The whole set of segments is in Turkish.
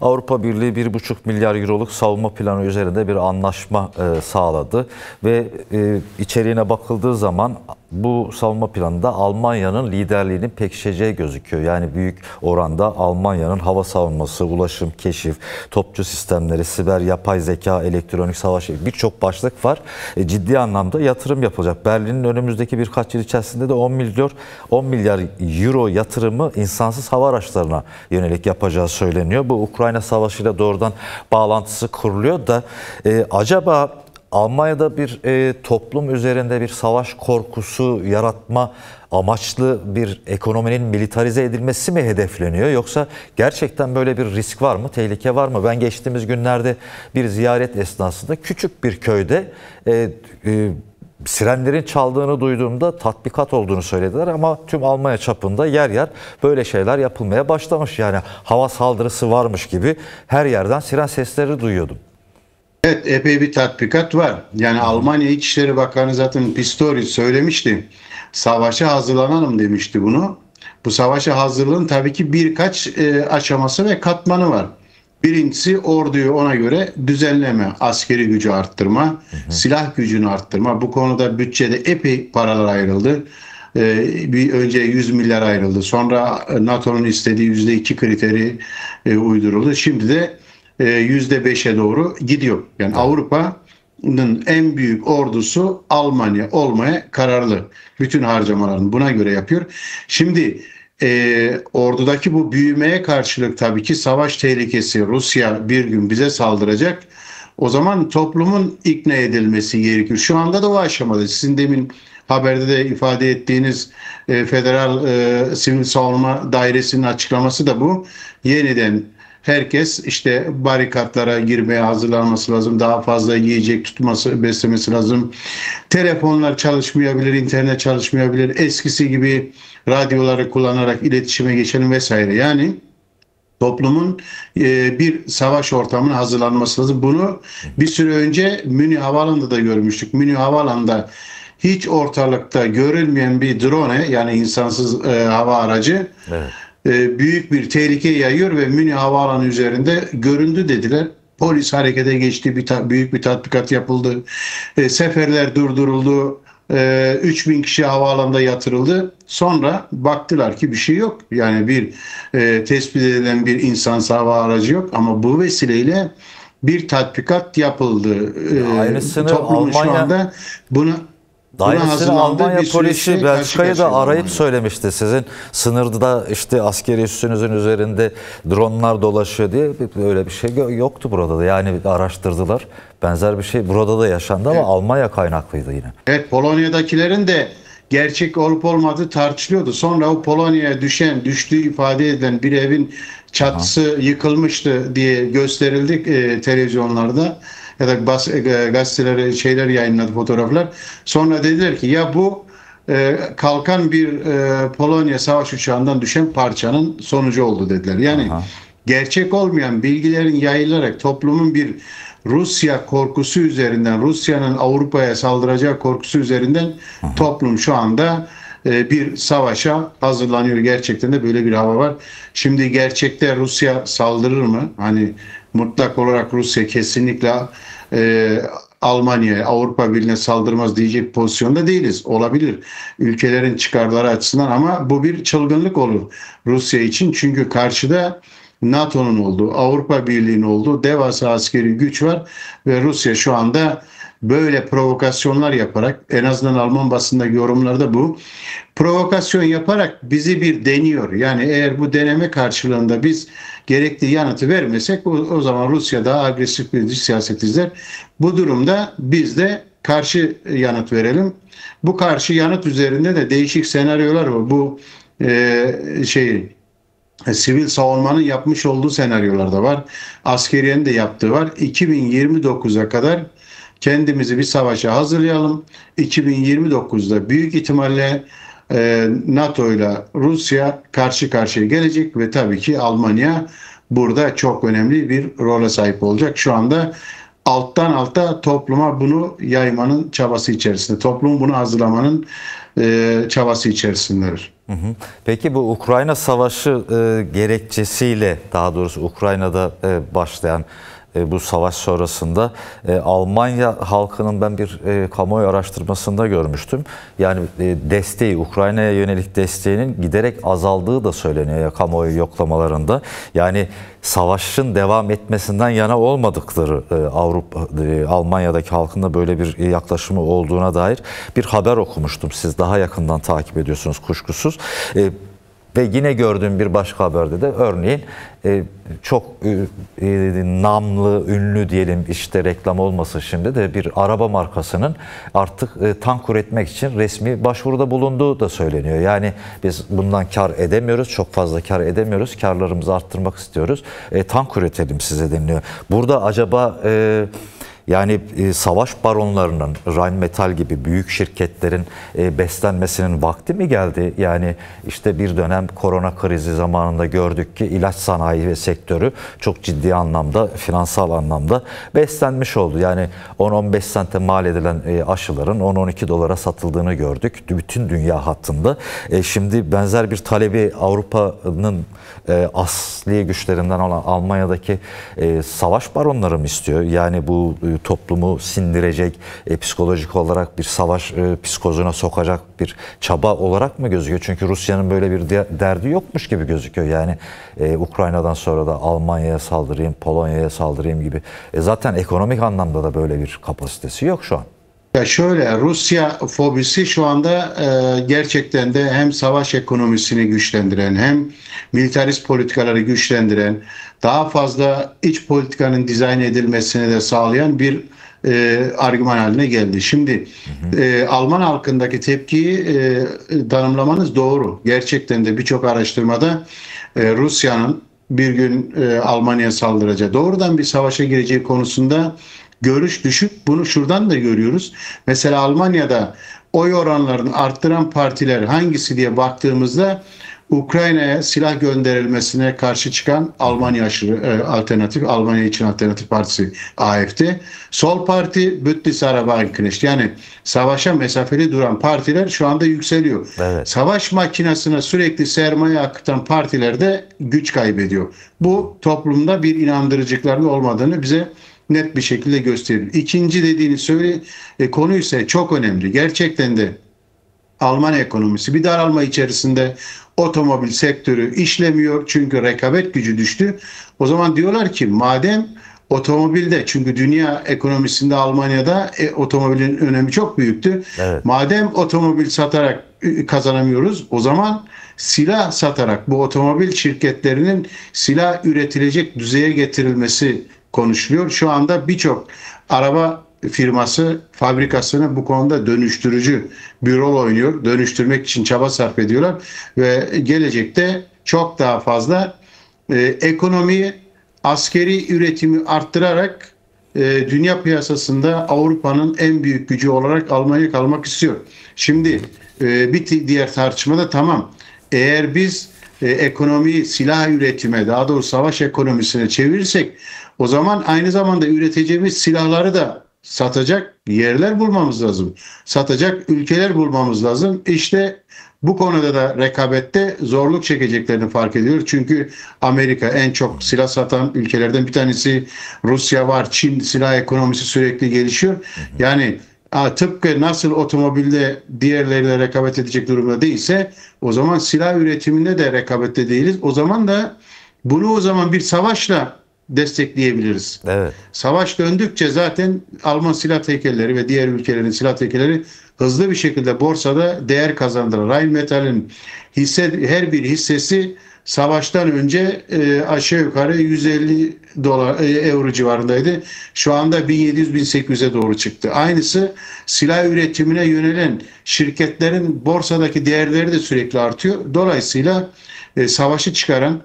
Avrupa Birliği 1,5 milyar euroluk savunma planı üzerinde bir anlaşma sağladı ve içeriğine bakıldığı zaman bu savunma planında Almanya'nın liderliğinin pekişeceği gözüküyor. Yani büyük oranda Almanya'nın hava savunması, ulaşım, keşif, topçu sistemleri, siber, yapay zeka, elektronik savaş, birçok başlık var. Ciddi anlamda yatırım yapılacak. Berlin'in önümüzdeki birkaç yıl içerisinde de 10 milyar euro yatırımı insansız hava araçlarına yönelik yapacağı söyleniyor. Bu Ukrayna Savaşı'yla doğrudan bağlantısı kuruluyor da acaba Almanya'da bir toplum üzerinde bir savaş korkusu yaratma amaçlı bir ekonominin militarize edilmesi mi hedefleniyor? Yoksa gerçekten böyle bir risk var mı, tehlike var mı? Ben geçtiğimiz günlerde bir ziyaret esnasında küçük bir köyde sirenlerin çaldığını duyduğumda tatbikat olduğunu söylediler ama tüm Almanya çapında yer yer böyle şeyler yapılmaya başlamış. Yani hava saldırısı varmış gibi her yerden siren sesleri duyuyordum. Evet, epey bir tatbikat var. Yani Almanya İçişleri Bakanı zaten Pistorius söylemişti. Savaşa hazırlanalım demişti bunu. Bu savaşa hazırlığın tabii ki birkaç aşaması ve katmanı var. Birincisi orduyu ona göre düzenleme, askeri gücü arttırma, silah gücünü arttırma. Bu konuda bütçede epey paralar ayrıldı. Bir önce 100 milyar ayrıldı. Sonra NATO'nun istediği %2 kriteri uyduruldu. Şimdi de %5'e doğru gidiyor. Yani Avrupa'nın en büyük ordusu Almanya olmaya kararlı. Bütün harcamalarını buna göre yapıyor. Şimdi ordudaki bu büyümeye karşılık tabii ki savaş tehlikesi, Rusya bir gün bize saldıracak. O zaman toplumun ikna edilmesi gerekiyor. Şu anda da o aşamada. Sizin demin haberde de ifade ettiğiniz Federal Sivil Savunma Dairesi'nin açıklaması da bu. Yeniden herkes işte barikatlara girmeye hazırlanması lazım. Daha fazla yiyecek tutması, beslemesi lazım. Telefonlar çalışmayabilir, internet çalışmayabilir. Eskisi gibi radyoları kullanarak iletişime geçelim vesaire. Yani toplumun bir savaş ortamına hazırlanması lazım. Bunu bir süre önce Münih Havaalanı'nda da görmüştük. Münih Havaalanı'nda hiç ortalıkta görülmeyen bir drone, yani insansız hava aracı, evet, büyük bir tehlike yayıyor ve Münih Havaalanı üzerinde göründü dediler. Polis harekete geçti, büyük bir tatbikat yapıldı. Seferler durduruldu. 3000 kişi havaalanında yatırıldı. Sonra baktılar ki bir şey yok. Yani bir tespit edilen bir insansız hava aracı yok. Ama bu vesileyle bir tatbikat yapıldı. Aynısını Almanya şu anda buna Almanya polisi Belçika'yı da arayıp söylemişti. Sizin sınırda işte askeri üssünüzün üzerinde dronlar dolaşıyor diye, öyle bir şey yoktu burada da. Yani araştırdılar. Benzer bir şey burada da yaşandı ama evet, Almanya kaynaklıydı yine. Evet, Polonya'dakilerin de gerçek olup olmadığı tartışılıyordu. Sonra o Polonya'ya düştüğü ifade edilen bir evin çatısı yıkılmıştı diye gösterildi televizyonlarda. Ya da gazetelere şeyler yayınladı, fotoğraflar. Sonra dediler ki ya bu kalkan bir Polonya savaş uçağından düşen parçanın sonucu oldu dediler. Yani gerçek olmayan bilgilerin yayılarak toplumun bir Rusya korkusu üzerinden, Rusya'nın Avrupa'ya saldıracağı korkusu üzerinden toplum şu anda bir savaşa hazırlanıyor. Gerçekten de böyle bir hava var. Şimdi gerçekte Rusya saldırır mı? Hani mutlak olarak Rusya kesinlikle Almanya'ya, Avrupa Birliği'ne saldırmaz diyecek pozisyonda değiliz. Olabilir. Ülkelerin çıkarları açısından ama bu bir çılgınlık olur Rusya için. Çünkü karşıda NATO'nun olduğu, Avrupa Birliği'nin olduğu devasa askeri güç var ve Rusya şu anda böyle provokasyonlar yaparak, en azından Alman basındaki yorumlarda bu, provokasyon yaparak bizi bir deniyor. Yani eğer bu deneme karşılığında biz gerekli yanıtı vermesek o zaman Rusya daha agresif bir dış siyaset izler. Bu durumda biz de karşı yanıt verelim. Bu karşı yanıt üzerinde de değişik senaryolar var. Bu sivil savunmanın yapmış olduğu senaryolar da var. Askeriyenin de yaptığı var. 2029'a kadar kendimizi bir savaşa hazırlayalım. 2029'da büyük ihtimalle NATO ile Rusya karşı karşıya gelecek ve tabii ki Almanya burada çok önemli bir role sahip olacak. Şu anda alttan alta topluma bunu yaymanın çabası içerisinde. Toplum bunu hazırlamanın çabası içerisindedir. Hı hı. Peki bu Ukrayna Savaşı gerekçesiyle, daha doğrusu Ukrayna'da başlayan bu savaş sonrasında Almanya halkının ben bir kamuoyu araştırmasında görmüştüm. Yani desteği, Ukrayna'ya yönelik desteğinin giderek azaldığı da söyleniyor ya kamuoyu yoklamalarında. Yani savaşın devam etmesinden yana olmadıkları Almanya'daki halkın da böyle bir yaklaşımı olduğuna dair bir haber okumuştum. Siz daha yakından takip ediyorsunuz kuşkusuz. Ve yine gördüğüm bir başka haberde de örneğin çok namlı, ünlü diyelim, işte reklam olmasın şimdi de, bir araba markasının artık tank üretmek için resmi başvuruda bulunduğu da söyleniyor. Yani biz bundan kar edemiyoruz, çok fazla kar edemiyoruz, karlarımızı arttırmak istiyoruz. Tank üretelim size deniliyor. Burada acaba yani savaş baronlarının, Rheinmetall gibi büyük şirketlerin beslenmesinin vakti mi geldi? Yani işte bir dönem korona krizi zamanında gördük ki ilaç sanayi ve sektörü çok ciddi anlamda, finansal anlamda beslenmiş oldu. Yani 10-15 sente mal edilen aşıların 10-12 dolara satıldığını gördük bütün dünya hattında. Şimdi benzer bir talebi Avrupa'nın asli güçlerinden olan Almanya'daki savaş baronları mı istiyor? Yani bu toplumu sindirecek, psikolojik olarak bir savaş psikozuna sokacak bir çaba olarak mı gözüküyor? Çünkü Rusya'nın böyle bir derdi yokmuş gibi gözüküyor. Yani Ukrayna'dan sonra da Almanya'ya saldırayım, Polonya'ya saldırayım gibi. Zaten ekonomik anlamda da böyle bir kapasitesi yok şu an. Ya şöyle, Rusya fobisi şu anda gerçekten de hem savaş ekonomisini güçlendiren hem militarist politikaları güçlendiren, daha fazla iç politikanın dizayn edilmesini de sağlayan bir argüman haline geldi. Şimdi Alman halkındaki tepkiyi tanımlamanız doğru. Gerçekten de birçok araştırmada Rusya'nın bir gün Almanya'ya saldıracağı, doğrudan bir savaşa gireceği konusunda görüş düşük. Bunu şuradan da görüyoruz. Mesela Almanya'da oy oranlarını arttıran partiler hangisi diye baktığımızda Ukrayna'ya silah gönderilmesine karşı çıkan Almanya aşırı alternatif, Almanya için Alternatif Partisi AfD, Sol Parti Bündnis Arbeiterknecht, yani savaşa mesafeli duran partiler şu anda yükseliyor. Evet. Savaş makinesine sürekli sermaye akıtan partiler de güç kaybediyor. Bu toplumda bir inandırıcılıkların olmadığını bize net bir şekilde gösteriyor. İkinci dediğini konu ise çok önemli. Gerçekten de Alman ekonomisi bir daralma içerisinde, otomobil sektörü işlemiyor çünkü rekabet gücü düştü. O zaman diyorlar ki madem otomobilde, çünkü dünya ekonomisinde Almanya'da otomobilin önemi çok büyüktü. Evet. Madem otomobil satarak kazanamıyoruz, o zaman silah satarak bu otomobil şirketlerinin silah üretilecek düzeye getirilmesi konuşuluyor. Şu anda birçok araba firması fabrikasını bu konuda dönüştürücü bir rol oynuyor. Dönüştürmek için çaba sarf ediyorlar ve gelecekte çok daha fazla ekonomiyi, askeri üretimi arttırarak dünya piyasasında Avrupa'nın en büyük gücü olarak Almanya kalmak istiyor. Şimdi bir diğer tartışmada, tamam, eğer biz ekonomiyi silah üretime, daha doğrusu savaş ekonomisine çevirirsek, o zaman aynı zamanda üreteceğimiz silahları da satacak yerler bulmamız lazım. Satacak ülkeler bulmamız lazım. İşte bu konuda da rekabette zorluk çekeceklerini fark ediyor. Çünkü Amerika en çok silah satan ülkelerden bir tanesi. Rusya var. Çin silah ekonomisi sürekli gelişiyor. Yani tıpkı nasıl otomobilde diğerleriyle rekabet edecek durumda değilse, o zaman silah üretiminde de rekabette değiliz. O zaman da bunu bir savaşla destekleyebiliriz. Evet. Savaş döndükçe zaten Alman silah tekelleri ve diğer ülkelerin silah tekelleri hızlı bir şekilde borsada değer kazandılar. Rheinmetall'in her bir hissesi savaştan önce aşağı yukarı 150 euro civarındaydı. Şu anda 1700-1800'e doğru çıktı. Aynısı silah üretimine yönelen şirketlerin borsadaki değerleri de sürekli artıyor. Dolayısıyla savaşı çıkaran,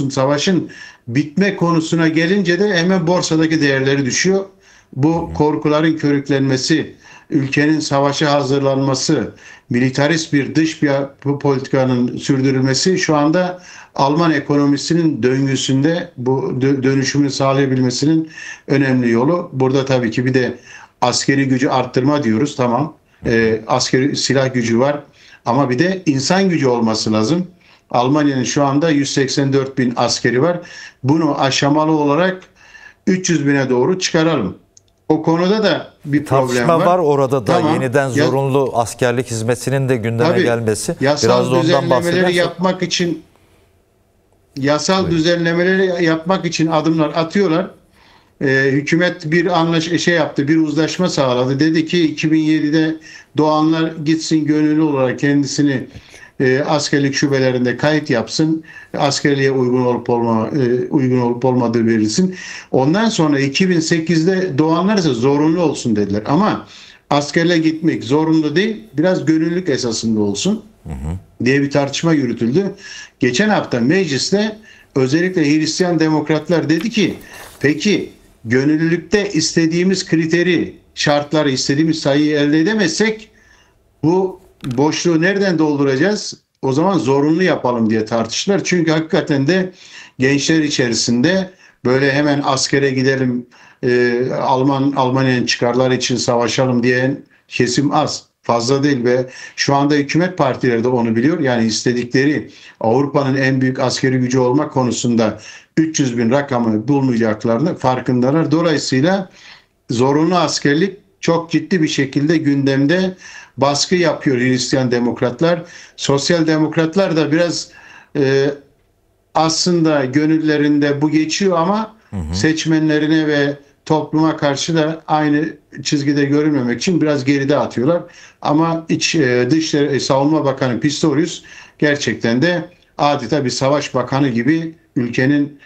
savaşın bitme konusuna gelince de hemen borsadaki değerleri düşüyor. Bu korkuların körüklenmesi, ülkenin savaşa hazırlanması, militarist bir dış bir politikanın sürdürülmesi şu anda Alman ekonomisinin döngüsünde bu dönüşümü sağlayabilmesinin önemli yolu. Burada tabii ki bir de askeri gücü arttırma diyoruz. Tamam. Askeri silah gücü var ama bir de insan gücü olması lazım. Almanya'nın şu anda 184 bin askeri var. Bunu aşamalı olarak 300 bine doğru çıkaralım. O konuda da bir problem Tartışma var. var orada da Tamam. yeniden zorunlu askerlik hizmetinin de gündeme Tabii, gelmesi. yasal Biraz da ondan düzenlemeleri bahsedersek. yapmak için düzenlemeleri yapmak için adımlar atıyorlar. Hükümet bir yaptı, bir uzlaşma sağladı. Dedi ki 2007'de doğanlar gitsin gönüllü olarak kendisini askerlik şubelerinde kayıt yapsın. Askerliğe uygun olup olmadığı verilsin. Ondan sonra 2008'de doğanlar ise zorunlu olsun dediler. Ama askerliğe gitmek zorunlu değil, biraz gönüllülük esasında olsun diye bir tartışma yürütüldü. Geçen hafta mecliste özellikle Hristiyan demokratlar dedi ki peki gönüllülükte istediğimiz kriteri, şartları, istediğimiz sayıyı elde edemezsek bu boşluğu nereden dolduracağız? O zaman zorunlu yapalım diye tartıştılar. Çünkü hakikaten de gençler içerisinde böyle hemen askere gidelim, Almanya'nın çıkarları için savaşalım diyen kesim az. Fazla değil ve şu anda hükümet partileri de onu biliyor. Yani istedikleri Avrupa'nın en büyük askeri gücü olmak konusunda 300 bin rakamı bulmayacaklarını farkındalar. Dolayısıyla zorunlu askerlik çok ciddi bir şekilde gündemde baskı yapıyor Hristiyan demokratlar. Sosyal demokratlar da biraz aslında gönüllerinde bu geçiyor ama seçmenlerine ve topluma karşı da aynı çizgide görünmemek için biraz geride atıyorlar. Ama Dışişleri Savunma Bakanı Pistorius gerçekten de adeta bir savaş bakanı gibi ülkenin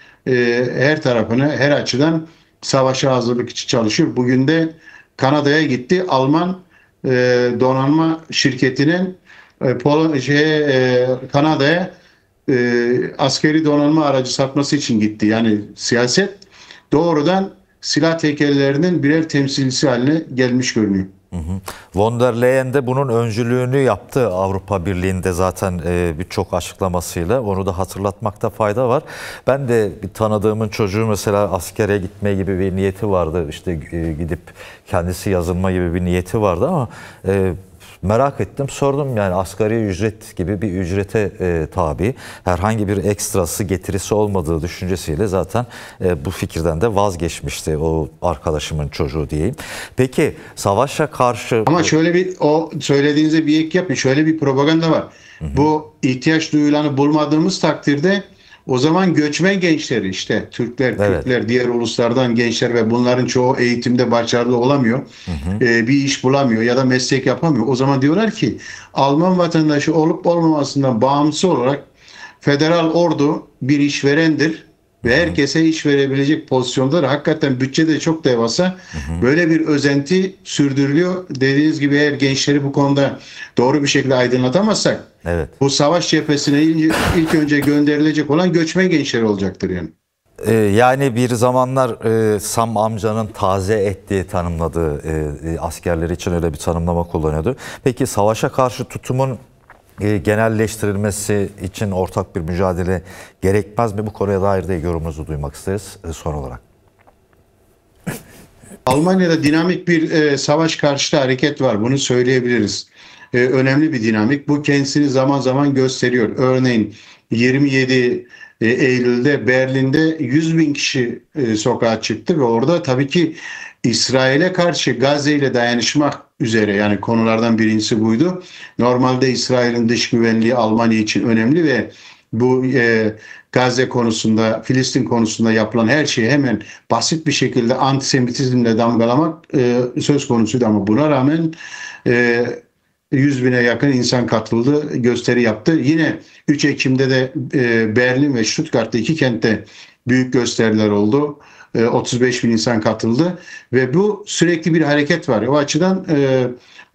her tarafını, her açıdan savaşa hazırlık için çalışıyor. Bugün de Kanada'ya gitti. Alman donanma şirketinin Kanada'ya askeri donanma aracı satması için gitti. Yani siyaset doğrudan silah tekellerinin birer temsilcisi haline gelmiş görünüyor. Von der Leyen de bunun öncülüğünü yaptı Avrupa Birliği'nde zaten birçok açıklamasıyla. Onu da hatırlatmakta fayda var. Ben de bir tanıdığımın çocuğu mesela askere gitme gibi bir niyeti vardı. İşte gidip kendisi yazılma gibi bir niyeti vardı ama merak ettim, sordum. Yani asgari ücret gibi bir ücrete tabi, herhangi bir ekstrası, getirisi olmadığı düşüncesiyle zaten bu fikirden de vazgeçmişti o arkadaşımın çocuğu diyeyim. Peki savaşa karşı... Ama şöyle bir, o söylediğinize bir ek yapın. Şöyle bir propaganda var. Bu ihtiyaç duyulanı bulmadığımız takdirde o zaman göçmen gençleri, işte Türkler, Kürtler, diğer uluslardan gençler ve bunların çoğu eğitimde başarılı olamıyor. Bir iş bulamıyor ya da meslek yapamıyor. O zaman diyorlar ki Alman vatandaşı olup olmamasından bağımsız olarak federal ordu bir işverendir ve herkese iş verebilecek pozisyondadır. Hakikaten bütçe de çok devasa. Böyle bir özenti sürdürülüyor. Dediğiniz gibi eğer gençleri bu konuda doğru bir şekilde aydınlatamazsak bu savaş cephesine ilk önce gönderilecek olan göçmen gençleri olacaktır yani. Yani bir zamanlar Sam amcanın taze et diye tanımladığı askerler için öyle bir tanımlama kullanıyordu. Peki savaşa karşı tutumun genelleştirilmesi için ortak bir mücadele gerekmez mi? Bu konuya dair de yorumunuzu duymak isteriz son olarak. Almanya'da dinamik bir savaş karşıtı hareket var. Bunu söyleyebiliriz. Önemli bir dinamik. Bu kendisini zaman zaman gösteriyor. Örneğin 27 Eylül'de Berlin'de 100 bin kişi sokağa çıktı ve orada tabii ki İsrail'e karşı Gazze ile dayanışmak üzere, yani konulardan birincisi buydu. Normalde İsrail'in dış güvenliği Almanya için önemli ve bu Gazze konusunda, Filistin konusunda yapılan her şeyi hemen basit bir şekilde antisemitizmle damgalamak söz konusuydu ama buna rağmen 100 bine yakın insan katıldı, gösteri yaptı. Yine 3 Ekim'de de Berlin ve Stuttgart'ta, iki kentte büyük gösteriler oldu. 35 bin insan katıldı ve bu sürekli bir hareket var. O açıdan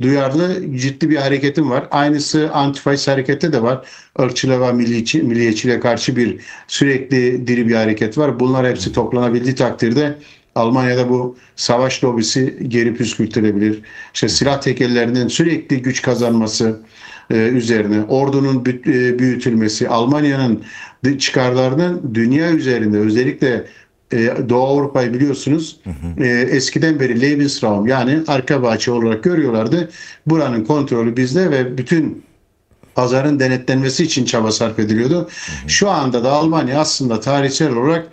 duyarlı, ciddi bir hareketim var. Aynısı antifaşist harekette de var. Irkçılığa ve milliyetçiliğe karşı bir sürekli diri bir hareket var. Bunlar hepsi toplanabildiği takdirde Almanya'da bu savaş lobisi geri püskürtülebilir. İşte silah tekellerinin sürekli güç kazanması üzerine, ordunun büyütülmesi, Almanya'nın çıkarlarının dünya üzerinde, özellikle Doğu Avrupa'yı biliyorsunuz, eskiden beri Lebensraum, yani arka bahçe olarak görüyorlardı. Buranın kontrolü bizde ve bütün pazarın denetlenmesi için çaba sarf ediliyordu. Şu anda da Almanya aslında tarihsel olarak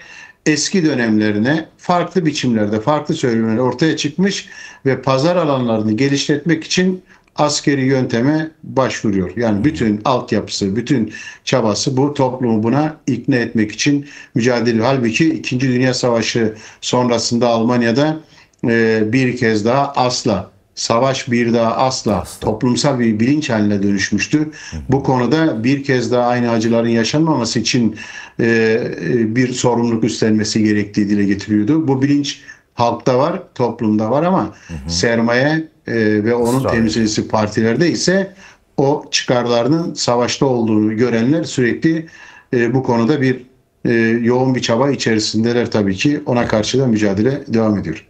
eski dönemlerine farklı biçimlerde, farklı söylemler ortaya çıkmış ve pazar alanlarını geliştirmek için askeri yönteme başvuruyor. Yani bütün altyapısı, bütün çabası bu toplumu buna ikna etmek için mücadele. Halbuki İkinci Dünya Savaşı sonrasında Almanya'da bir kez daha asla, savaş bir daha asla, toplumsal bir bilinç haline dönüşmüştü. Bu konuda bir kez daha aynı acıların yaşanmaması için bir sorumluluk üstlenmesi gerektiği dile getiriyordu. Bu bilinç halkta var, toplumda var ama sermaye ve onun temsilcisi partilerde ise o çıkarlarının savaşta olduğunu görenler sürekli bu konuda bir yoğun bir çaba içerisindeler tabii ki. Ona karşı da mücadele devam ediyor.